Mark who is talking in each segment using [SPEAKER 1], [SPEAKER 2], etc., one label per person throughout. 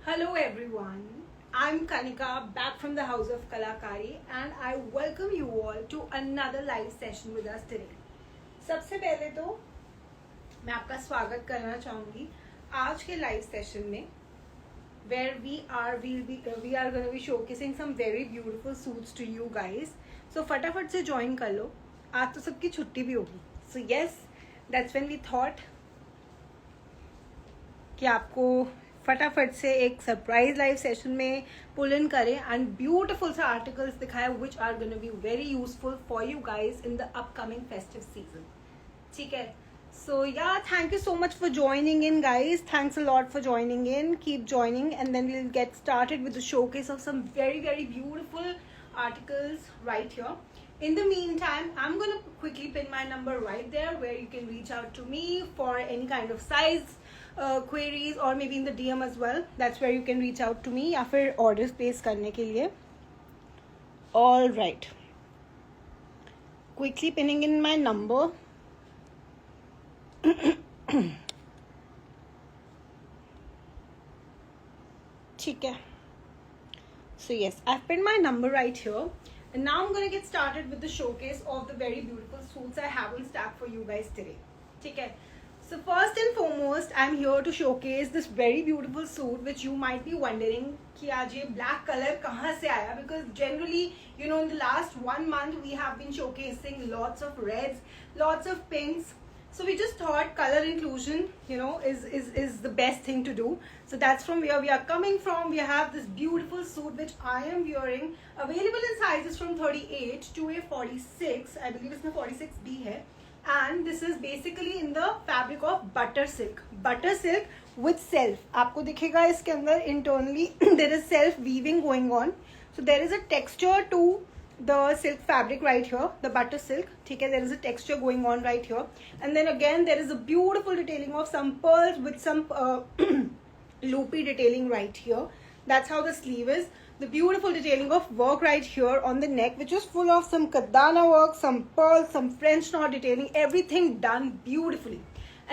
[SPEAKER 1] Hello everyone, I'm Kanika back from the house of Kalakari and I welcome you all to another live session with us today. सबसे पहले तो मैं आपका स्वागत करना चाहूँगी आज के लाइव सेशन में where we are going to be showcasing some very beautiful suits to you guys. So फटाफट से join कर लो, आज तो सबकी छुट्टी भी होगी. So yes, that's when we thought कि आपको फटाफट से एक सरप्राइज लाइव सेशन में पुल इन करें एंड ब्यूटिफुल से आर्टिकल्स दिखाए which are gonna be very useful for you guys in the upcoming festive season. ठीक है, so yeah thank you so much for joining in guys. Thanks a lot for joining in. Keep joining and then we'll get started with the showcase of some very very beautiful articles right here. In the meantime, I'm going to quickly pin my number right there where you can reach out to me for any kind of size queries or maybe in the DM as well. That's where you can reach out to me या फिर orders place करने के लिए. All right. Quickly pinning in my number. ठीक है. So yes, I've pinned my number right here. And now I'm going to get started with the showcase of the very beautiful suits I have on stack for you guys today. Okay. So first and foremost, I'm here to showcase this very beautiful suit which you might be wondering कि आज ये black color कहाँ से आया, because generally you know in the last 1 month we have been showcasing lots of reds, lots of pinks. So we just thought color inclusion, you know, is the best thing to do. So that's from where we are coming from. We have this beautiful suit which I am wearing, available in sizes from 38 to a 46. I believe इसमें 46B है. And this is basically in the fabric of butter silk. Butter silk with self. आपको दिखेगा इसके अंदर internally there is self weaving going on. So there is a texture to the silk fabric right here, the butter silk. ठीक है, there is a texture going on right here, and then again there is a beautiful detailing of some pearls with some loopy detailing right here. That's how the sleeve is. The beautiful detailing of work right here on the neck, which is full of some kadana work, some pearls, some French knot detailing, everything done beautifully.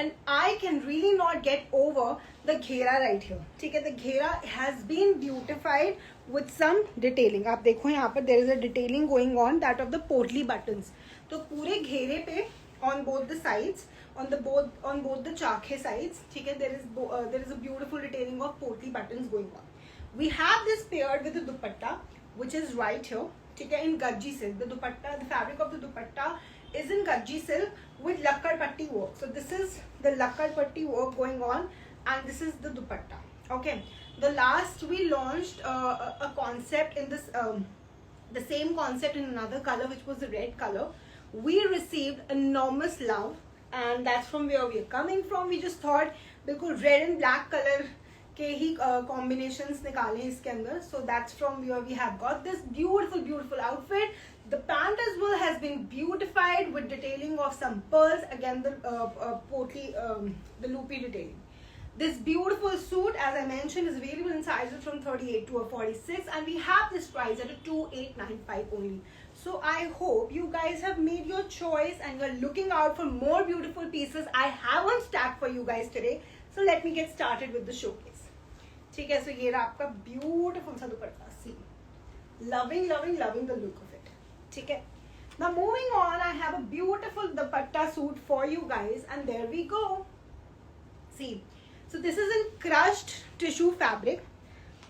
[SPEAKER 1] And I can really not get over the घेरा right here. ठीक है, the घेरा has been beautified with some detailing. आप देखो यहाँ पर there is a detailing going on, that of the portly buttons. तो पूरे घेरे पे on both the sides, on both the चाखे sides, ठीक है, there is a beautiful detailing of portly buttons going on. We have this paired with the dupatta, which is right here. ठीक है, in gajji silk. The dupatta, the fabric of the dupatta is in gajji silk with lakkad patti work. So this is the lakkad patti work going on, and this is the dupatta. Okay, the last we launched a concept in this the same concept in another color, which was the red color. We received enormous love, and that's from where we are coming from. We just thought बिल्कुल red and black color के ही combinations निकालें इसके अंदर. So that's from where we have got this beautiful outfit. The pant as well has been beautified with detailing of some pearls. Again, the portly, the loopy detailing. This beautiful suit, as I mentioned, is available in sizes from 38 to a 46, and we have this price at a 2895 only. So I hope you guys have made your choice and you're looking out for more beautiful pieces I have on stack for you guys today. So let me get started with the showcase. ठीक है, so ये रहा आपका beautiful सा दुपट्टा. See, loving the look of it. ठीक है. Now moving on, I have a beautiful dupatta suit for you guys, and there we go. See, so this is in crushed tissue fabric.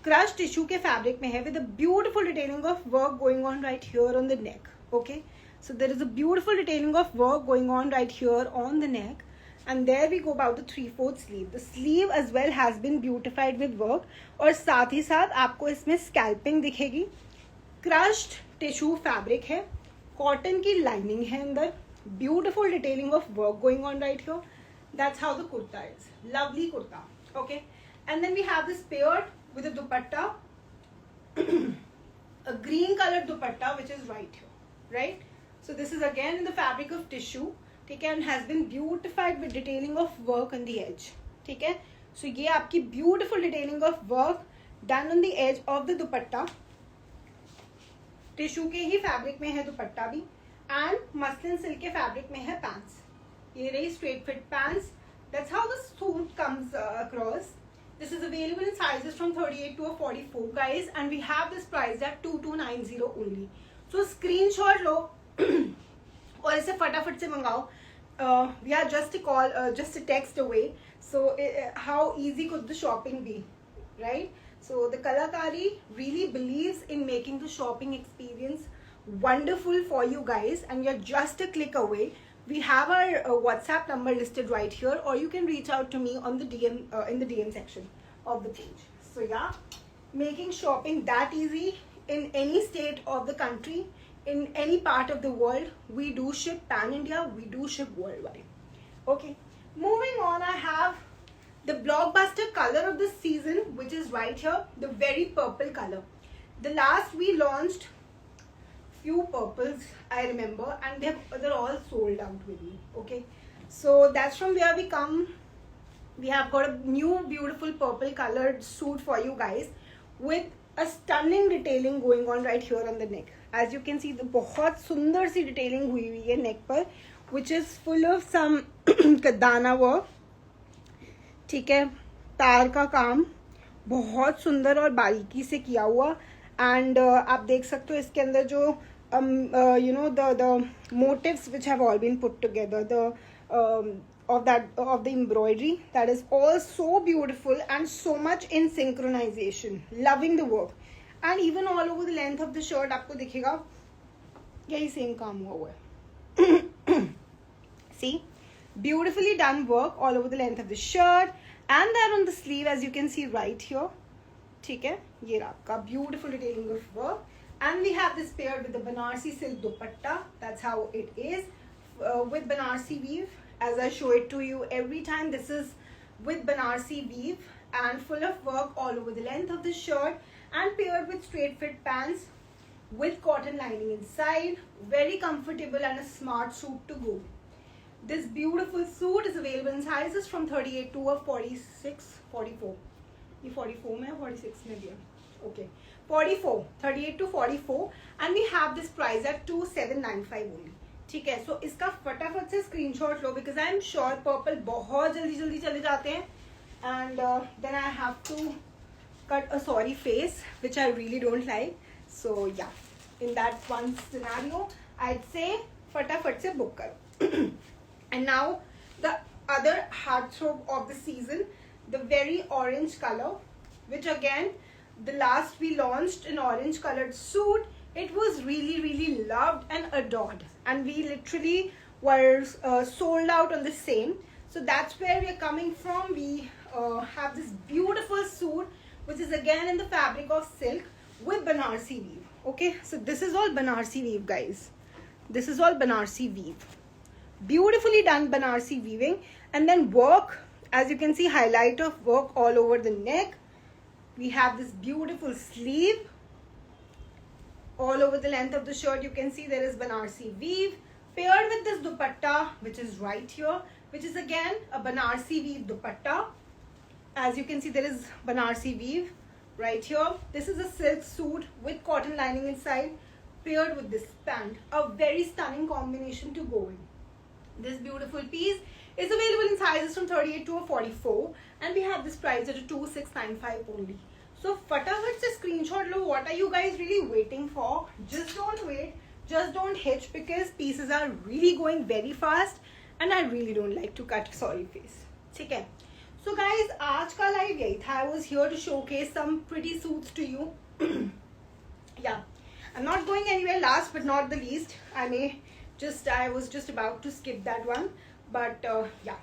[SPEAKER 1] Crushed tissue के fabric में है with a beautiful detailing of work going on right here on the neck. Okay, so there is a beautiful detailing of work going on right here on the neck. And there we go about the 3/4 sleeve. The sleeve as well has been beautified with work. और साथ ही साथ आपको इसमें scalping दिखेगी. Crushed tissue fabric है. Cotton की lining है अंदर. Beautiful detailing of work going on right here. That's how the kurta is. Lovely kurta. Okay. And then we have this paired with a dupatta. A green colored dupatta which is right here. Right. So this is again in the fabric of tissue. ठीक है, and has been beautified with detailing of work on the edge. ठीक है, so ये आपकी beautiful detailing of work done on the edge of the dupatta. Tissue के ही fabric में है दुपट्टा भी, and मसलिन सिल्क के फैब्रिक में है पैंट्स. ये रही straight fit pants. That's how the suit comes across. This is available in sizes from 38 to 44 guys, and we have this price at 2290 only. So screenshot लो और इसे फटाफट से मंगाओ. We are just a call, just a text away. So how easy could the shopping be, right? So the Kalakari really believes in making the shopping experience wonderful for you guys, and you're just a click away. We have our WhatsApp number listed right here, or you can reach out to me on the DM in the DM section of the page. So yeah, making shopping that easy in any state of the country, in any part of the world. We do ship pan India, we do ship worldwide. Okay, moving on, I have the blockbuster color of the season, which is right here, the very purple color. The last we launched few purples, I remember, and they're all sold out with me. Okay, so that's from where we come. We have got a new beautiful purple colored suit for you guys with a stunning detailing going on right here on the neck. As you can see, the बहुत सुंदर सी detailing हुई हुई है neck पर, which is full of some kadana work. ठीक है, तार का काम बहुत सुंदर और बारीकी से किया हुआ. And आप देख सकते हो इसके अंदर जो you know the motifs which have all been put together, the of the embroidery, that is all so beautiful and so much in synchronization. Loving the work, and even all over the length of the shirt आपको दिखेगा यही same काम हुआ हुआ है. See, beautifully done work all over the length of the shirt, and that on the sleeve, as you can see right here. ठीक है, ये रहा आपका beautiful detailing of work. And we have this paired with the Banarsi silk dupatta. That's how it is with Banarsi weave. As I show it to you every time, this is with Banarsi weave and full of work all over the length of the shirt, and paired with straight fit pants with cotton lining inside. Very comfortable and a smart suit to go. This beautiful suit is available in sizes from 38 to 46, 44. ये 44 में 46 में भी है. Okay, 44, 38 to 44, and we have this price at 2795 only. ठीक है, so इसका फटाफट से screenshot low, because I am sure purple बहुत जल्दी चले जाते हैं, and then I have to cut a sorry face, which I really don't like. So yeah, in that one scenario, I'd say फटाफट से book करो. And now the other heartthrob of the season, the very orange color, which again, the last we launched an orange colored suit. It was really loved and adored, and we literally were sold out on the same. So that's where we are coming from. We have this beautiful suit, which is again in the fabric of silk with Banarsi weave. Okay, so this is all Banarsi weave, guys. This is all Banarsi weave. Beautifully done Banarsi weaving, and then work, as you can see, highlight of work all over the neck. We have this beautiful sleeve all over the length of the shirt. You can see there is Banarsi weave paired with this dupatta, which is right here, which is again a Banarsi weave dupatta. As you can see, there is Banarsi weave right here. This is a silk suit with cotton lining inside, paired with this pant. A very stunning combination to go in. This beautiful piece is available in sizes from 38 to 44, and we have this price at 2695 only. So फटाफट से screenshot low. What are you guys really waiting for? Just don't wait. Just don't hitch, because pieces are really going very fast, and I really don't like to cut sorry face. ठीक है. So guys, आज का live यही था. I was here to showcase some pretty suits to you. Yeah, I'm not going anywhere. Last but not the least, I was just about to skip that one, but yeah,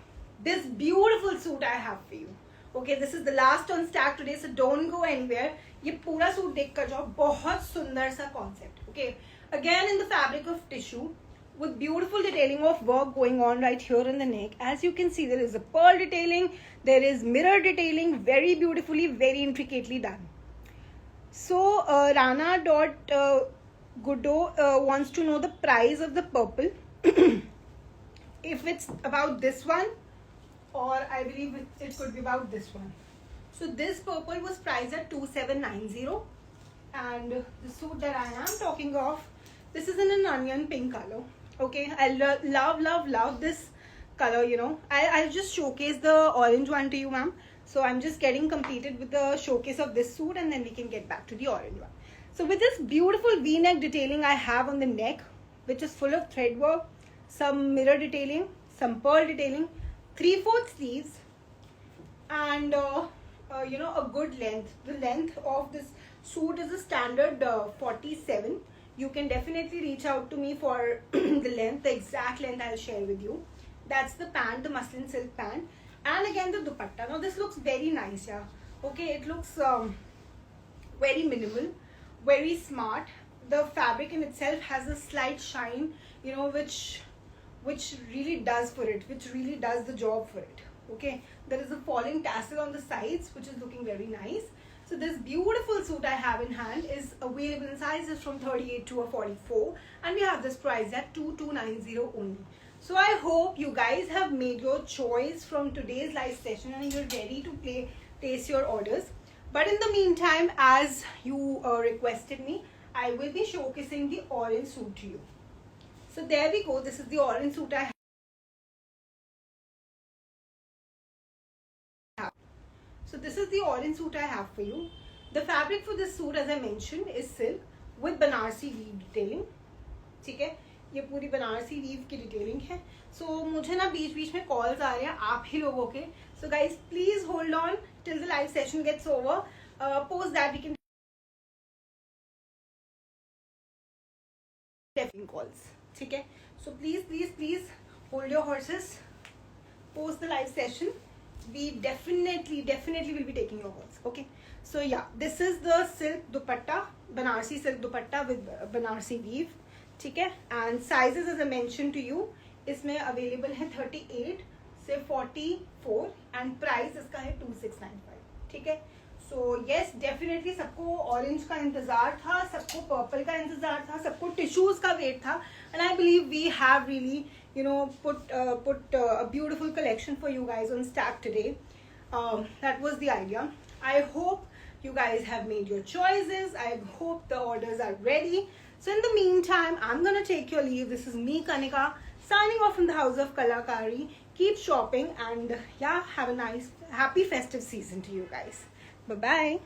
[SPEAKER 1] this beautiful suit I have for you. Okay, this is the last on stack today, so don't go anywhere. ये पूरा suit देख कर जाओ, बहुत सुंदर सा concept. Okay, again in the fabric of tissue with beautiful detailing of work going on right here in the neck. As you can see, there is a pearl detailing, there is mirror detailing, very beautifully, very intricately done. So Rana.Gudo wants to know the price of the purple. If it's about this one, or I believe it could be about this one. So this purple was priced at 2790, and the suit that I am talking of, this is in an onion pink color. Okay, I love this color. You know, I'll just showcase the orange one to you, ma'am. So I'm just getting completed with the showcase of this suit, and then we can get back to the orange one. So with this beautiful V-neck detailing I have on the neck, which is full of thread work, some mirror detailing, some pearl detailing, 3/4 sleeves, and you know, a good length. The length of this suit is a standard 47. You can definitely reach out to me for the length. The exact length I'll share with you. That's the pant, the muslin silk pant, and again the dupatta. Now this looks very nice, yeah. Okay, it looks very minimal, very smart. The fabric in itself has a slight shine, you know, which really does for it, which really does the job for it. Okay, there is a falling tassel on the sides, which is looking very nice. So this beautiful suit I have in hand is available in sizes from 38 to a 44, and we have this price at 2290 only. So I hope you guys have made your choice from today's live session and you're ready to place your orders. But in the meantime, as you requested me, I will be showcasing the orange suit to you. So there we go. This is the orange suit I have. So this is the orange suit I have for you. The fabric for this suit, as I mentioned, is silk with Banarsi weave detailing. ठीक है, ये पूरी Banarasi weave की detailing है. सो मुझे ना बीच बीच में calls आ रहे हैं आप ही लोगों के. So guys please hold on till the live session gets over. Post that we can telling calls. ठीक है, so please please please hold your horses. Post the live session, we definitely will be taking your calls. Okay, so yeah, this is the silk dupatta, Banarsi silk dupatta with Banarsi weave. ठीक है, and sizes as I mentioned to you, इसमें available है 38 से 44 and price इसका है 2695. ठीक है, so yes, definitely सबको orange का इंतजार था, सबको purple का इंतजार था, सबको tissues का वेट था, and I believe we have really, you know, put a beautiful collection for you guys on Stack today. That was the idea. I hope you guys have made your choices. I hope the orders are ready. So in the meantime, I'm gonna take your leave. This is me, Kanika, signing off from the House of Kalakari. Keep shopping and yeah, have a nice, happy festive season to you guys. Bye-bye.